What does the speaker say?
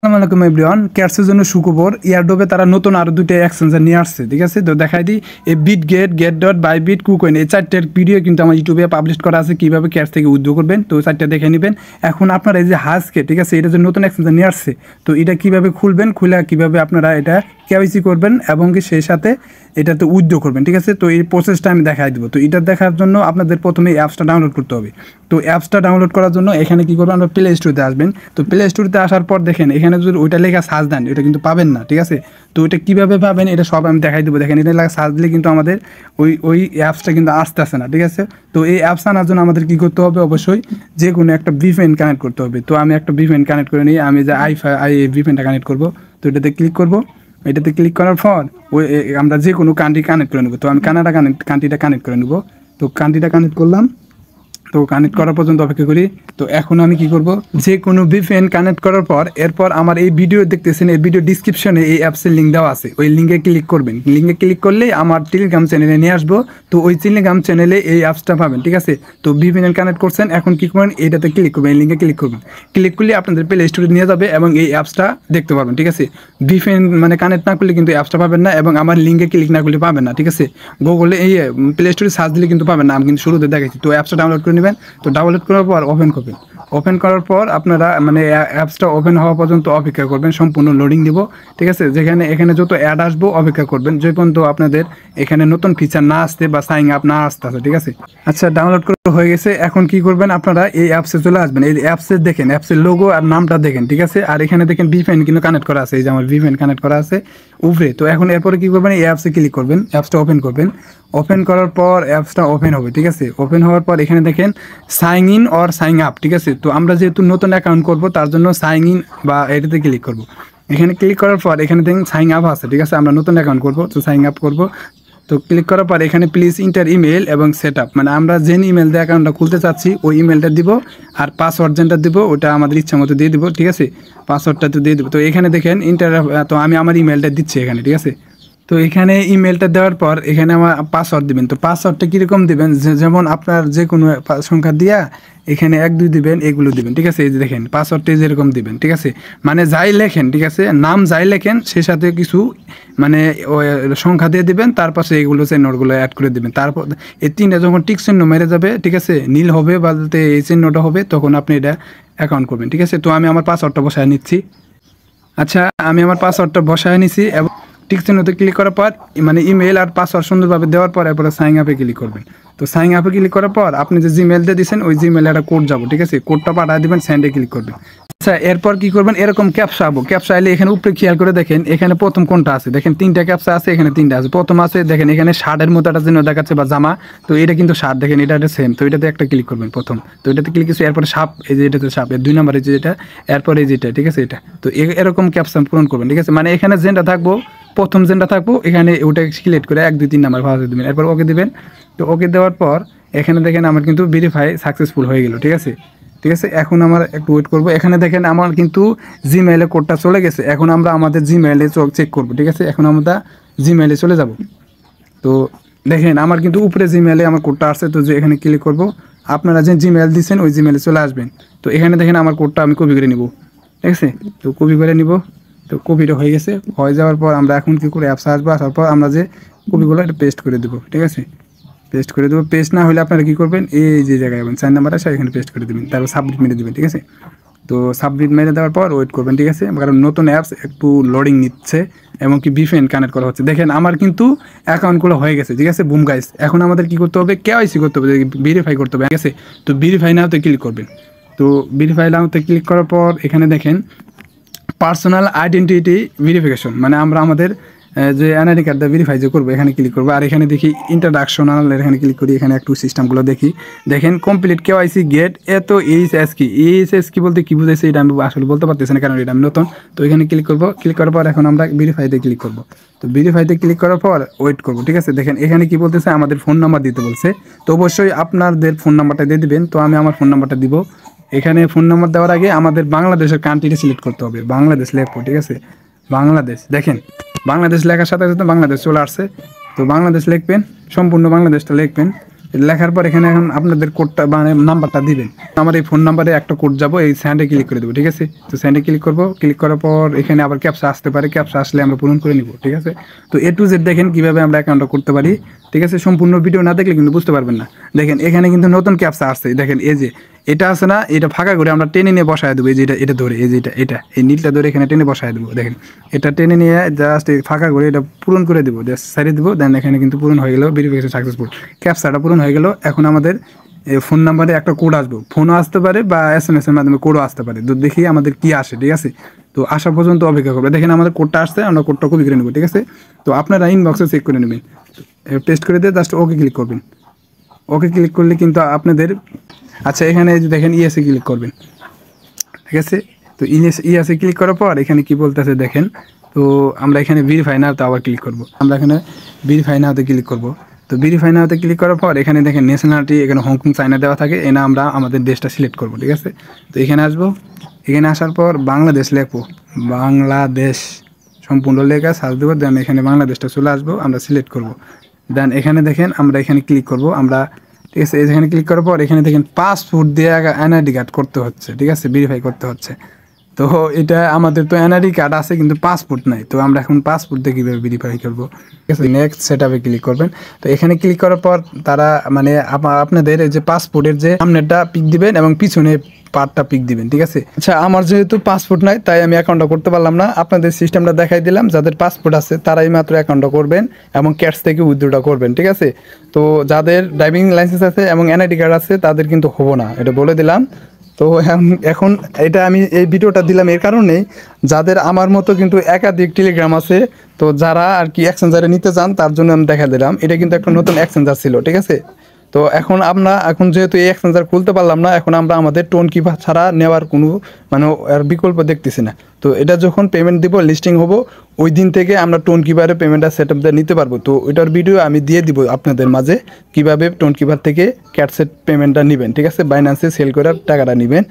আসসালামু আলাইকুম এভরিওয়ান, ক্যাটসের জন্য সুখবর। এয়ারড্রপে তারা নতুন আরও দুটো এক্সচেঞ্জার নিয়ে আসছে, ঠিক আছে। তো দেখাই দিই, এই Bitget dot Bybit KuCoin, এই চারটের ভিডিও কিন্তু আমার ইউটিউবে পাবলিশ করা আছে কীভাবে ক্যাটস থেকে উইথড্র করবেন। তো চারটে দেখে নেবেন। এখন আপনারা এই যে হাজকে, ঠিক আছে, এটা যে নতুন এক্সচেঞ্জার নিয়ে আসছে, তো এটা কীভাবে খুলবেন, খুলে কীভাবে আপনারা এটা কেওয়াইসি করবেন এবং কি সেই সাথে এটাতে উইথড্র করবেন, ঠিক আছে। তো এই প্রসেসটা আমি দেখাই দেবো। তো এটা দেখার জন্য আপনাদের প্রথমে অ্যাপসটা ডাউনলোড করতে হবে। তো অ্যাপসটা ডাউনলোড করার জন্য এখানে কী করবেন, আপনারা প্লে স্টোরে আসবেন। তো প্লে স্টোরে আসার পর দেখেন এখানে যদি ওইটা লেখা সার্চ দেন, এটা কিন্তু পাবেন না, ঠিক আছে। তো এটা কীভাবে পাবেন এটা সব আমি দেখাই দেবো। দেখেন এটা লেখা সার্চ দিলে কিন্তু আমাদের ওই অ্যাপসটা কিন্তু আসতেছে না, ঠিক আছে। তো এই অ্যাপস আনার জন্য আমাদের কী করতে হবে, অবশ্যই যে কোনো একটা ভিপিএন কানেক্ট করতে হবে। তো আমি একটা ভিপিএন কানেক্ট করে নিই। আমি যে ভিপিএনটা কানেক্ট করবো, তো এটাতে ক্লিক করবো। এটাতে ক্লিক করার পর ওই আমরা যে কোনো কান্ট্রি কানেক্ট করে নেবো। তো আমি কানাডা কান্ট্রিটা কানেক্ট করে নেবো। তো কান্ট্রিটা কানেক্ট করলাম। তো কানেক্ট করা পর্যন্ত অপেক্ষা করি। তো এখন আমি কি করব, যে কোনো ভিপিএন কানেক্ট করার পর এরপর আমার এই ভিডিও দেখতেছেন, এই ভিডিও ডিসক্রিপশনে এই অ্যাপসের লিঙ্ক দেওয়া আছে, ওই লিঙ্কে ক্লিক করবেন। লিঙ্কে ক্লিক করলে আমার টেলিগ্রাম চ্যানেলে নিয়ে আসবো। তো ওই টেলিগ্রাম চ্যানেলে এই অ্যাপসটা পাবেন, ঠিক আছে। তো ভিপিএন কানেক্ট করছেন, এখন কি করবেন, এটাতে ক্লিক করবেন, এই লিঙ্কে ক্লিক করবেন। ক্লিক করলে আপনাদের প্লে স্টোরে নিয়ে যাবে এবং এই অ্যাপসটা দেখতে পাবেন, ঠিক আছে। ভিপিএন মানে কানেক্ট না করলে কিন্তু অ্যাপসটা পাবেন না এবং আমার লিঙ্কে ক্লিক না করলে পাবেন না, ঠিক আছে। গুগলে এই প্লে স্টোরে সার্চ দিলে কিন্তু পাবেন না, আমি কিন্তু শুরুতে দেখাচ্ছি। তো অ্যাপসটা ডাউনলোড করে নেবেন। তো ডাউনলোড করার পর ওপেন করবেন। ওপেন করার পর আপনারা মানে অ্যাপসটা ওপেন হওয়া পর্যন্ত অপেক্ষা করবেন, সম্পূর্ণ লোডিং দিব, ঠিক আছে। এখানে যত অ্যাড আসবো অপেক্ষা করবেন, যে পর্যন্ত আপনাদের এখানে নতুন ফিচার না আসতে বা সাইন আপ না আসতে, ঠিক আছে। আচ্ছা, ডাউনলোড করা হয়ে গেছে। এখন কি করবেন, আপনারা এই অ্যাপসে চলে আসবেন। এই অ্যাপসে দেখেন, অ্যাপসের লোগো আর নামটা দেখেন, ঠিক আছে। আর এখানে দেখেন ভিপিএন কিন্তু কানেক্ট করা আছে, এই যে আমার ভিপিএন কানেক্ট করা আছে উপরে। তো এখন এরপরে কি করবেন, এই অ্যাপসে ক্লিক করবেন, অ্যাপসটা ওপেন করবেন। ওপেন করার পর অ্যাপসটা ওপেন হবে, ঠিক আছে। ওপেন হওয়ার পর এখানে দেখেন sign in or sign up, ঠিক আছে। তো আমরা যেহেতু নতুন অ্যাকাউন্ট করব তার জন্য সাইন ইন বা এটাতে ক্লিক করব। এখানে ক্লিক করার পর এখানে দেখেন সাইন আপ আছে, ঠিক আছে। আমরা নতুন অ্যাকাউন্ট করব, তো সাইন আপ করব। তো ক্লিক করার পর এখানে প্লিজ ইন্টার ইমেল এবং সেট আপ, মানে আমরা যে ইমেল দিয়ে অ্যাকাউন্টটা খুলতে চাচ্ছি ওই ইমেলটা দিব, আর পাসওয়ার্ড যেটা দিব ওটা আমাদের ইচ্ছা মতো দিয়ে দিব, ঠিক আছে। পাসওয়ার্ডটা তো দিয়ে দেবো। তো এখানে দেখেন ইন্টার, তো আমি আমার ইমেলটা দিচ্ছি এখানে, ঠিক আছে। তো এখানে ইমেলটা দেওয়ার পর এখানে আমার পাসওয়ার্ড দিবেন। তো পাসওয়ার্ডটা কীরকম দিবেন, যেমন আপনার যে কোনো সংখ্যা দিয়া এখানে 1 2 দিবেন, এগুলো দিবেন, ঠিক আছে। এই যে দেখেন পাসওয়ার্ডটা যেরকম দিবেন, ঠিক আছে। মানে যাই লেখেন, ঠিক আছে, নাম যাই লেখেন সেই সাথে কিছু মানে সংখ্যা দিয়ে দিবেন, তার পাশে এগুলো চিহ্নগুলো অ্যাড করে দিবেন। তারপর এই তিনটা যখন টিক চিহ্ন মেরে যাবে, ঠিক আছে, নীল হবে বলতে এই চিহ্নটা হবে, তখন আপনি এটা অ্যাকাউন্ট করবেন, ঠিক আছে। তো আমি আমার পাসওয়ার্ডটা বসায় নিচ্ছি। আচ্ছা, আমি আমার পাসওয়ার্ডটা বসায় নিছি এবং টিক চিহ্নতে ক্লিক করার পর মানে ইমেল আর পাসওয়ার্ড সুন্দরভাবে দেওয়ার পর এরপরে সাইন আপে ক্লিক করবেন। তো সাইন আপে ক্লিক করার পর আপনি যে জিমেল দিয়ে দিয়েছেন ওই জিমেলে একটা কোড যাবো, ঠিক আছে। কোডটা পাঠিয়ে দেবেন, সেন্ডে ক্লিক করবেন। আচ্ছা, এরপর কি করবেন, এরকম ক্যাপসা আবো। ক্যাপসা এলে এখানে উপরে খেয়াল করে দেখেন, এখানে প্রথম কোনটা আছে, দেখেন 3টা ক্যাপসা আছে, এখানে 3টা আছে। প্রথম আছে দেখেন এখানে শার্টের মতো একটা জিনিস দেখাচ্ছে বা জামা, তো এটা কিন্তু শার্ট, দেখেন এটা সেম। তো এটাতে একটা ক্লিক করবেন প্রথম। তো এটাতে ক্লিক করছে, এরপরে সাপ, এই যে এটাতে সাপ, এর 2 নম্বরে যে এটা, এরপরে এই যেটা, ঠিক আছে, এটা। তো এরকম ক্যাপসা পূরণ করবেন, ঠিক আছে। মানে এখানে যেটা থাকবো, প্রথম যেটা থাকবো এখানে ওটা সিলেক্ট করে 1 2 3 নাম্বার ভাষা দেবেন, এরপর ওকে দিবেন। তো ওকে দেওয়ার পর এখানে দেখেন আমার কিন্তু ভেরিফাই সাকসেসফুল হয়ে গেল, ঠিক আছে। ঠিক আছে, এখন আমার একটু ওয়েট করবো। এখানে দেখেন আমার কিন্তু জিমেইলে কোডটা চলে গেছে। এখন আমরা আমাদের জিমেইলে চেক করবো, ঠিক আছে। এখন আমরা জিমেইলে চলে যাব। তো দেখেন আমার কিন্তু উপরে জিমেইলে আমার কোডটা আসছে। তো যে এখানে ক্লিক করব, আপনারা যে জিমেইল দিচ্ছেন ওই জিমেইলে চলে আসবেন। তো এখানে দেখেন আমার কোডটা আমি কপি করে নিব, ঠিক আছে। তো কপি করে নিব। তো কপিটা হয়ে গেছে। হয়ে যাওয়ার পর আমরা এখন কী করে অ্যাপস আসবো, আসার পর আমরা যে কপিগুলো এটা পেস্ট করে দেবো, ঠিক আছে। পেস্ট করে দেবো। পেস্ট না হলে আপনারা কী করবেন, এই যে জায়গায় যাবেন 4 নাম্বার আছে এখানে পেস্ট করে দেবেন, তারপর সাবমিট মেরে দেবেন, ঠিক আছে। তো সাবমিট মেরে দেওয়ার পর ওয়েট করবেন, ঠিক আছে, কারণ নতুন অ্যাপস একটু লোডিং নিচ্ছে এবং কি ভিপিএন কানেক্ট করা হচ্ছে। দেখেন আমার কিন্তু অ্যাকাউন্টগুলো হয়ে গেছে, ঠিক আছে। বুম গাইস, এখন আমাদের কী করতে হবে, কেওয়াইসি করতে হবে, ভেরিফাই করতে হবে, ঠিক আছে। তো ভেরিফাই নাওতে ক্লিক করবেন। তো ভেরিফাই নাওতে ক্লিক করার পর এখানে দেখেন পার্সোনাল আইডেন্টিটি ভেরিফিকেশন, মানে আমরা আমাদের যে এনআইডি কার্ডটা ভেরিফাই যে করবো এখানে ক্লিক করবো। আর এখানে দেখি ইন্ট্রোডাকশনাল, এখানে ক্লিক করি। এখানে একটু সিস্টেমগুলো দেখি। দেখেন কমপ্লিট কেওয়াইসি গেট এইচএস কি, এইচএস কি বলতে কী বুঝাইছে এটা আমি আসলে বলতে পারতেছি না, কারণ এটা আমি নতুন। তো এখানে ক্লিক করবো। ক্লিক করার পর এখন আমরা ভেরিফাইতে ক্লিক করবো। তো ভেরিফাইতে ক্লিক করার পর ওয়েট করবো, ঠিক আছে। দেখেন এখানে কি বলতেছে, আমাদের ফোন নাম্বার দিতে বলছে। তো অবশ্যই আপনাদের ফোন নাম্বারটা দিয়ে দিবেন। তো আমি আমার ফোন নাম্বারটা দিব। এখানে ফোন নাম্বার দেওয়ার আগে আমাদের বাংলাদেশের কান্ট্রিটা সিলেক্ট করতে হবে। বাংলাদেশ লিখবো, ঠিক আছে। বাংলাদেশ, দেখেন বাংলাদেশ লেখার সাথে সাথে বাংলাদেশ চলে আসছে। তো বাংলাদেশ লিখবেন, সম্পূর্ণ বাংলাদেশটা লিখবেন। লেখার পর এখানে এখন আপনাদের কোডটা মানে নাম্বারটা দিবেন। আমার এই ফোন নাম্বারে একটা কোড যাবো, এই স্যান্ডে ক্লিক করে দেবো, ঠিক আছে। তো স্যান্ডে ক্লিক করবো, ক্লিক করার পর এখানে আবার ক্যাপচা আসতে পারে, ক্যাপচা আসলে আমরা পূরণ করে নিব, ঠিক আছে। তো A to Z দেখেন কীভাবে আমরা অ্যাকাউন্টটা করতে পারি, ঠিক আছে। সম্পূর্ণ ভিডিও না দেখলে কিন্তু বুঝতে পারবেন না। দেখেন এখানে কিন্তু নতুন ক্যাপচা আসছে, দেখেন এই যে এটা আছে না, এটা ফাঁকা করে আমরা টেনে নিয়ে বসায় দেবো, এই যে এটা ধরে, এই যে এটা এই নীলটা ধরে এখানে টেনে বসায় দেবো। দেখেন এটা টেনে নিয়ে জাস্ট ফাঁকা করে এটা পূরণ করে দেবো, জাস্ট সারিয়ে দেবো। দেন এখানে কিন্তু পূরণ হয়ে গেল, ভেরিফিকেশন সাকসেসফুল, ক্যাপচাটা পূরণ হয়ে গেল। এখন আমাদের ফোন নাম্বারে একটা কোড আসবে, ফোনও আসতে পারে বা SMS এর মাধ্যমে কোডও আসতে পারে। তো দেখি আমাদের কি আসে, ঠিক আছে। তো আসা পর্যন্ত অপেক্ষা করবে। দেখেন আমাদের কোডটা আসছে, আমরা কোডটা কপি করে নেবো, ঠিক আছে। তো আপনারা ইনবক্সে চেক করে নেবেন, পেস্ট করে দিয়ে জাস্ট ওকে ক্লিক করবেন। ওকে ক্লিক করলে কিন্তু আপনাদের আচ্ছা এখানে এই যে দেখেন ইএসএ ক্লিক করবেন, ঠিক আছে। তো ইএসএ ক্লিক করার পর এখানে কি বলতেছে দেখেন। তো আমরা এখানে ভেরিফাই নাওতে আবার ক্লিক করব, আমরা এখানে ভেরিফাই নাওতে ক্লিক করব। তো ভেরিফাই নাওতে ক্লিক করার পর এখানে দেখেন ন্যাশনালিটি এখানে হংকং চায়না দেওয়া থাকে, এনে আমরা আমাদের দেশটা সিলেক্ট করব, ঠিক আছে। তো এখানে আসবো, এখানে আসার পর বাংলাদেশ লিখবো, বাংলাদেশ সম্পূর্ণ লেখা সার্চ দেবো। দেন এখানে বাংলাদেশটা চলে আসবো, আমরা সিলেক্ট করব। দেন এখানে দেখেন আমরা এখানে ক্লিক করব আমরা, ঠিক আছে। এখানে ক্লিক করার পর এখানে দেখেন পাসপোর্ট দিয়ে এনআইডি কার্ড করতে হচ্ছে, ঠিক আছে, ভেরিফাই করতে হচ্ছে। তো এটা আমাদের তো এনআইডি কার্ড আছে কিন্তু পাসপোর্ট নাই, তো আমরা এখন পাসপোর্ট দিয়ে কীভাবে ভেরিফাই করবো, ঠিক আছে। নেক্সট সেটআপে ক্লিক করবেন। তো এখানে ক্লিক করার পর তারা মানে আপনাদের এই যে পাসপোর্টের যে সামনেটা পিক দিবেন এবং পিছনে পার্টটা পিক দিবেন, ঠিক আছে। আচ্ছা আমার যেহেতু পাসপোর্ট নাই তাই আমি অ্যাকাউন্টটা করতে পারলাম না, আপনাদের সিস্টেমটা দেখাই দিলাম। যাদের পাসপোর্ট আছে তারাই মাত্র অ্যাকাউন্টটা করবেন এবং ক্যাশ থেকে উইথড্রটা করবেন, ঠিক আছে। তো যাদের ড্রাইভিং লাইসেন্স আছে এবং এনআইডি কার্ড আছে তাদের কিন্তু হবো না, এটা বলে দিলাম। তো এখন এটা আমি এই ভিডিওটা দিলাম এর কারণেই, যাদের আমার মতো কিন্তু একাধিক টেলিগ্রাম আছে, তো যারা আর কি এক্সচেঞ্জারে নিতে চান তার জন্য আমি দেখা দিলাম। এটা কিন্তু একটা নতুন এক্সচেঞ্জার ছিল, ঠিক আছে। তো এখন যেহেতু এই এক্সচেঞ্জার খুলতে পারলাম না, এখন আমরা আমাদের টোন কিপার ছাড়া নেওয়ার কোনো মানে আর বিকল্প দেখতেছি না। তো এটা যখন পেমেন্ট দিব, লিস্টিং হবো, ওই দিন থেকে আমরা টোন কিপারে পেমেন্টটা সেট আপ দিয়ে নিতে পারবো। তো ওইটার ভিডিও আমি দিয়ে দিব আপনাদের মাঝে, কিভাবে টোন কিপার থেকে ক্যাটসেট পেমেন্টটা নেবেন, ঠিক আছে, বাইন্যান্সে সেল করে টাকাটা নেবেন।